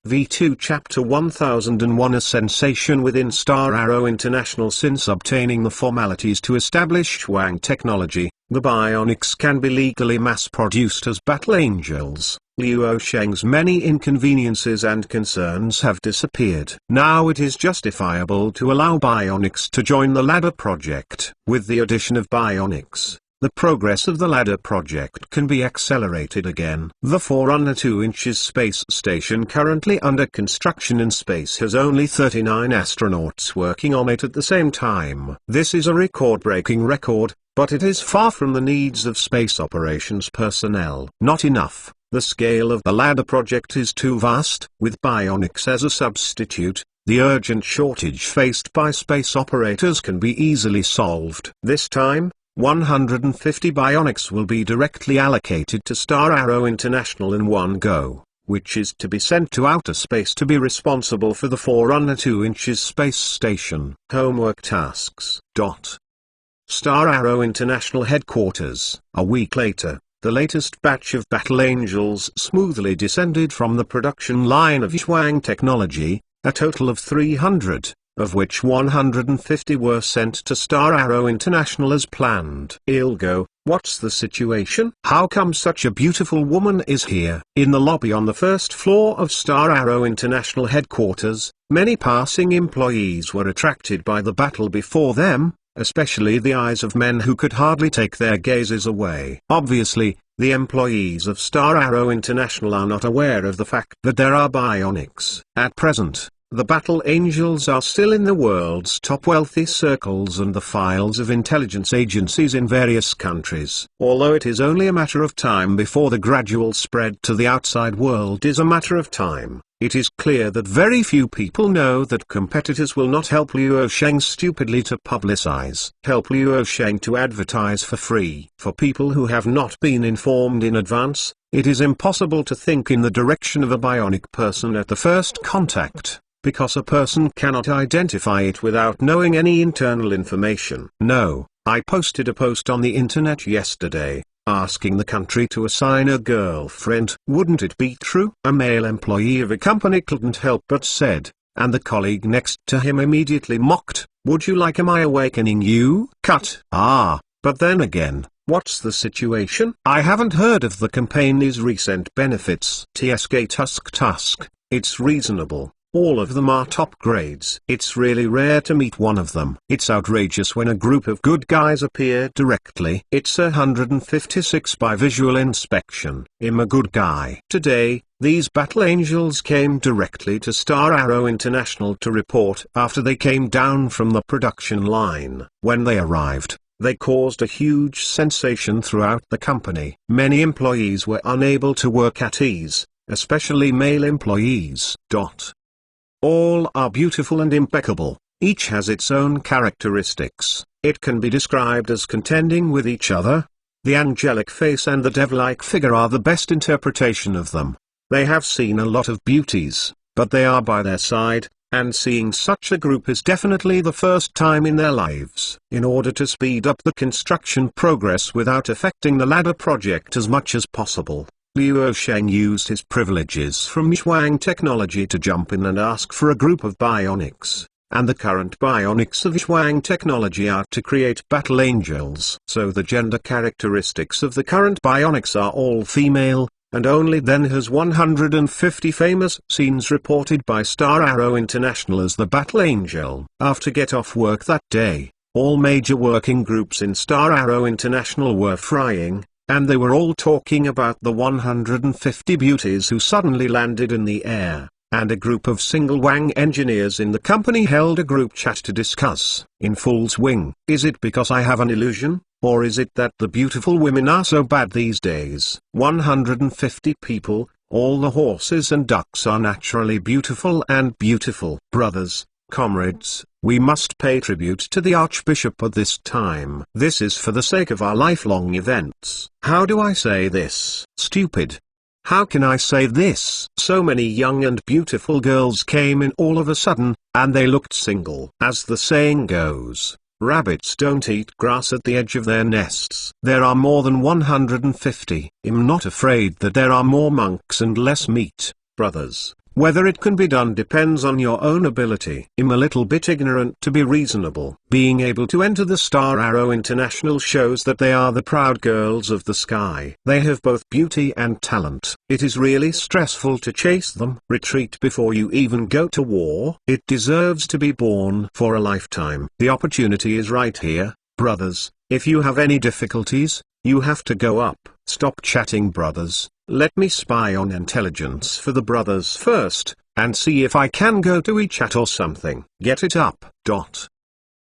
V2 Chapter 1001 A sensation within Star Arrow International. Since obtaining the formalities to establish Huang technology, the bionics can be legally mass-produced as Battle Angels. Luo Sheng's many inconveniences and concerns have disappeared. Now it is justifiable to allow bionics to join the ladder project. With the addition of bionics, the progress of the ladder project can be accelerated again. The Forerunner 2 inches space station currently under construction in space has only 39 astronauts working on it at the same time. This is a record-breaking record, but it is far from the needs of space operations personnel. Not enough. The scale of the ladder project is too vast. With bionics as a substitute, the urgent shortage faced by space operators can be easily solved. This time, 150 bionics will be directly allocated to Star Arrow International in one go, which is to be sent to outer space to be responsible for the Forerunner 2 inches space station. Homework tasks. Star Arrow International Headquarters. A week later, the latest batch of Battle Angels smoothly descended from the production line of Huang Technology, a total of 300. Of which 150 were sent to Star Arrow International as planned. Ilgo, what's the situation? How come such a beautiful woman is here? In the lobby on the first floor of Star Arrow International headquarters, many passing employees were attracted by the battle before them, especially the eyes of men who could hardly take their gazes away. Obviously, the employees of Star Arrow International are not aware of the fact that there are bionics. At present, the Battle Angels are still in the world's top wealthy circles and the files of intelligence agencies in various countries. Although it is only a matter of time before the gradual spread to the outside world is a matter of time, it is clear that very few people know that competitors will not help Luo Sheng stupidly to help Luo Sheng to advertise for free. For people who have not been informed in advance, it is impossible to think in the direction of a bionic person at the first contact, because a person cannot identify it without knowing any internal information. No, I posted a post on the internet yesterday, asking the country to assign a girlfriend. Wouldn't it be true? A male employee of a company couldn't help but said, and the colleague next to him immediately mocked, "Would you like my awakening you?" Cut. But then again, what's the situation? I haven't heard of the company's recent benefits. TSK Tusk. It's reasonable. All of them are top grades. It's really rare to meet one of them. It's outrageous when a group of good guys appear directly. It's 156 by visual inspection. I'm a good guy. Today, these Battle Angels came directly to Star Arrow International to report after they came down from the production line. When they arrived, they caused a huge sensation throughout the company. Many employees were unable to work at ease, especially male employees. All are beautiful and impeccable, each has its own characteristics. It can be described as contending with each other. The angelic face and the devil-like figure are the best interpretation of them. They have seen a lot of beauties, but they are by their side, and seeing such a group is definitely the first time in their lives. In order to speed up the construction progress without affecting the ladder project as much as possible, Luo Sheng used his privileges from Huang Technology to jump in and ask for a group of bionics, and the current bionics of Huang Technology are to create Battle Angels. So the gender characteristics of the current bionics are all female, and only then has 150 famous scenes reported by Star Arrow International as the Battle Angel. After get off work that day, all major working groups in Star Arrow International were frying, and they were all talking about the 150 beauties who suddenly landed in the air, and a group of single Wang engineers in the company held a group chat to discuss, in full swing. Is it because I have an illusion, or is it that the beautiful women are so bad these days? 150 people, all the horses and ducks are naturally beautiful and beautiful. Brothers, comrades, we must pay tribute to the Archbishop at this time. This is for the sake of our lifelong events. How do I say this? Stupid. How can I say this? So many young and beautiful girls came in all of a sudden, and they looked single. As the saying goes, rabbits don't eat grass at the edge of their nests. There are more than 150. I'm not afraid that there are more monks and less meat. Brothers, Whether it can be done depends on your own ability. I'm a little bit ignorant to be reasonable. Being able to enter the Star Arrow International shows that they are the proud girls of the sky. They have both beauty and talent. It is really stressful to chase them. Retreat before you even go to war. It deserves to be born for a lifetime. The opportunity is right here, brothers. If you have any difficulties, you have to go up. Stop chatting, brothers. Let me spy on intelligence for the brothers first, and see if I can go to WeChat or something. Get it up.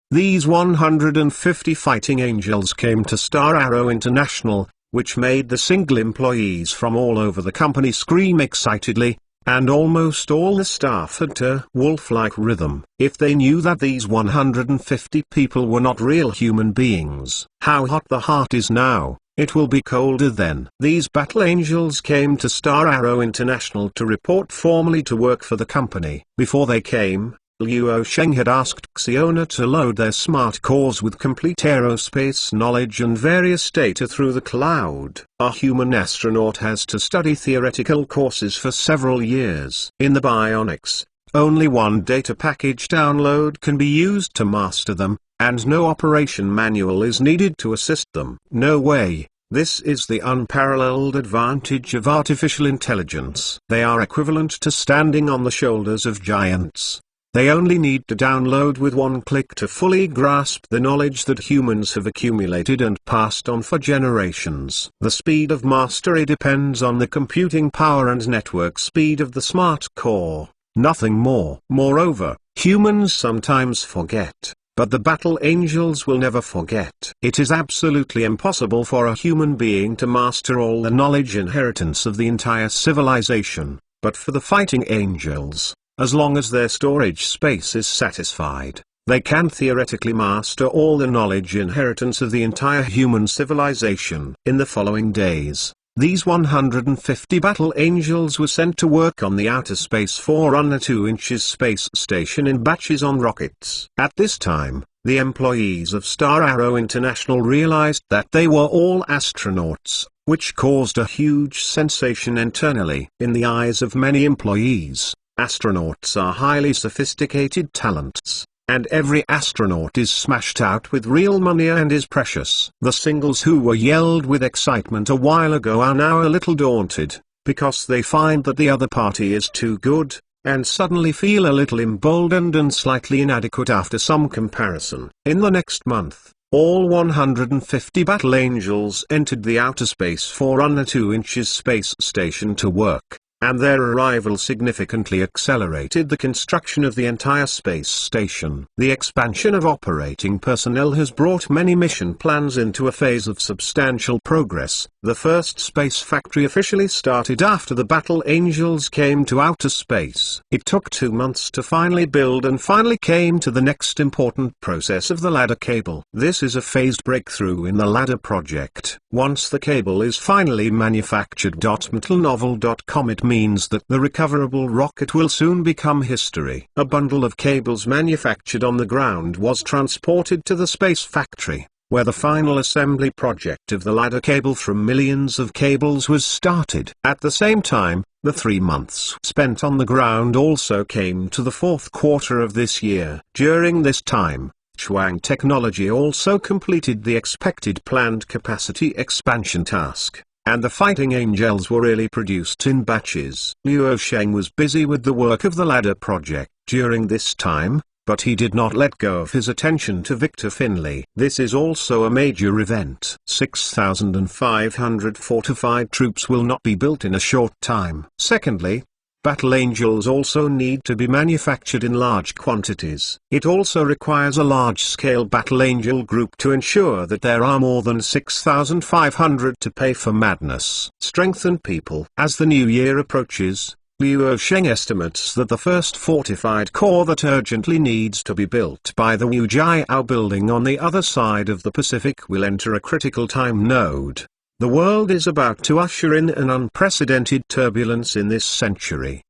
These 150 fighting angels came to Star Arrow International, which made the single employees from all over the company scream excitedly, and almost all the staff had a wolf-like rhythm. If they knew that these 150 people were not real human beings, how hot the heart is now, it will be colder then. These battle angels came to Star Arrow International to report formally to work for the company. Before they came, Luo Sheng had asked Xiona to load their smart cores with complete aerospace knowledge and various data through the cloud. A human astronaut has to study theoretical courses for several years. In the bionics, only one data package download can be used to master them, and no operation manual is needed to assist them. No way. This is the unparalleled advantage of artificial intelligence. They are equivalent to standing on the shoulders of giants. They only need to download with one click to fully grasp the knowledge that humans have accumulated and passed on for generations. The speed of mastery depends on the computing power and network speed of the smart core, nothing more. Moreover, humans sometimes forget, but the battle angels will never forget. It is absolutely impossible for a human being to master all the knowledge inheritance of the entire civilization, but for the fighting angels, as long as their storage space is satisfied, they can theoretically master all the knowledge inheritance of the entire human civilization. In the following days, these 150 battle angels were sent to work on the Outer Space Forerunner 2" space station in batches on rockets. At this time, the employees of Star Arrow International realized that they were all astronauts, which caused a huge sensation internally. In the eyes of many employees, astronauts are highly sophisticated talents, and every astronaut is smashed out with real money and is precious. The singles who were yelled with excitement a while ago are now a little daunted, because they find that the other party is too good, and suddenly feel a little emboldened and slightly inadequate after some comparison. In the next month, all 150 battle angels entered the Outer Space Forerunner 2" space station to work, and their arrival significantly accelerated the construction of the entire space station. The expansion of operating personnel has brought many mission plans into a phase of substantial progress. The first space factory officially started after the battle angels came to outer space. It took 2 months to finally build and finally came to the next important process of the ladder cable. This is a phased breakthrough in the ladder project. Once the cable is finally manufactured, metalnovel.com, it means that the recoverable rocket will soon become history. A bundle of cables manufactured on the ground was transported to the space factory, where the final assembly project of the ladder cable from millions of cables was started. At the same time, the 3 months spent on the ground also came to the 4th quarter of this year. During this time, Chuang Technology also completed the expected planned capacity expansion task, and the fighting angels were really produced in batches. Luo Sheng was busy with the work of the ladder project during this time, but he did not let go of his attention to Victor Finlay. This is also a major event. 6,500 fortified troops will not be built in a short time. Secondly, battle angels also need to be manufactured in large quantities. It also requires a large-scale battle angel group to ensure that there are more than 6,500 to pay for madness. Strengthen people. As the new year approaches, Luo Sheng estimates that the first fortified core that urgently needs to be built by the Wu Jiao building on the other side of the Pacific will enter a critical time node. The world is about to usher in an unprecedented turbulence in this century.